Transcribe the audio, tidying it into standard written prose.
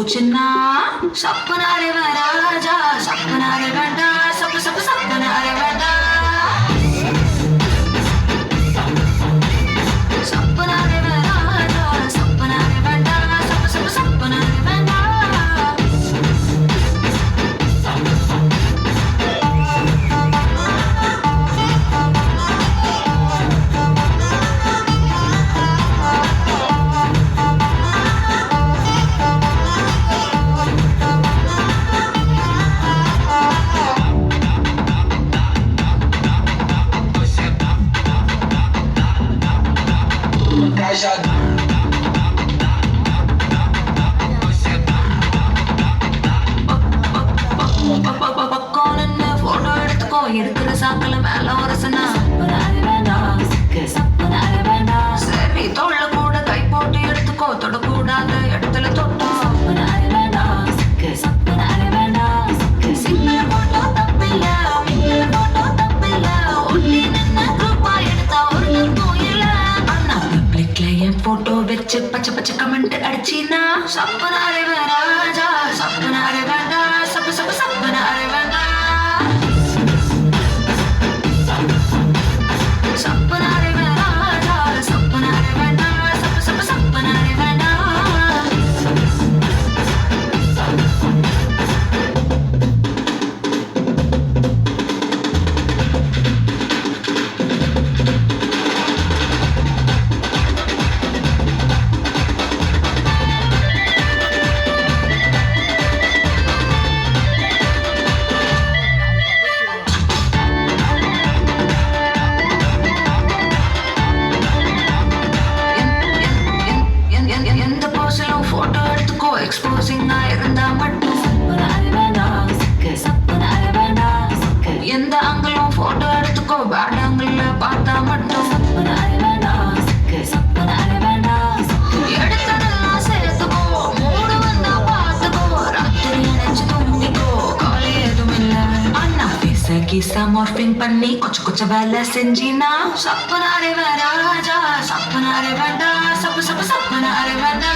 போச்சுன்னா சப்பனாரே வராஜா சப்பனாரே வேண்டா சப்பு சப்பு சப்பனாரே வேண்டா சப்பனாரே வராஜா சப்பனாரே வேண்டா சப்பு சப்பு சப்பனாரே வேண்டா போட்டோ எடுத்துக்கோ எடுக்கிற சாக்கல மேல வரசனா சரி தொள்ள கூட கை போட்டு எடுத்துக்கோ தொடக்கூடாத இடத்துல தொட்டோ சிங்கிள் போட்டோ தப்பில்ல மிங்கிள் போட்டோ தப்பில்ல ஒட்டி நின்ன குரூப்பா எடுத்தா ஒரு நிற்போம் இல்ல அண்ணா பப்ளிக்ல என் போட்டோ வச்சு பச்சை பச்சை கமெண்ட் அடிச்சினா சப்பனாரே வேண்டாஜா சப்பனாரே வேண்டா சப்பு சப்பு சப்பனாரே வேண்டா சப்பனாரே வேண்டாஜா சப்பனாரே வேண்டா சப்பு சப்பு சப்பனாரே வேண்டா எந்த போஸிலும் போட்டோ எடுத்துக்கோ எக்ஸ்போசிங்கா இருந்தா மட்டும் எந்த ஆங்கிளும் போட்டோ எடுத்துக்கோ பேட் ஆங்கிள் பார்த்தா மட்டும் எடுத்ததெல்லாம் சேர்த்துக்கோ மூடு வந்தா பார்த்துக்கோ ராத்திரி நினைச்சு தூங்கிக்கோ காலை எதுவும் இல்ல அண்ணா பேச கீசா மார்பிங் பண்ணி கொஞ்சம் வேலை செஞ்சினா சப்பனாரே வேண்டாஜா சப்பனாரே வேண்டா சப்பு சப்பு சப்பனாரே வேண்டா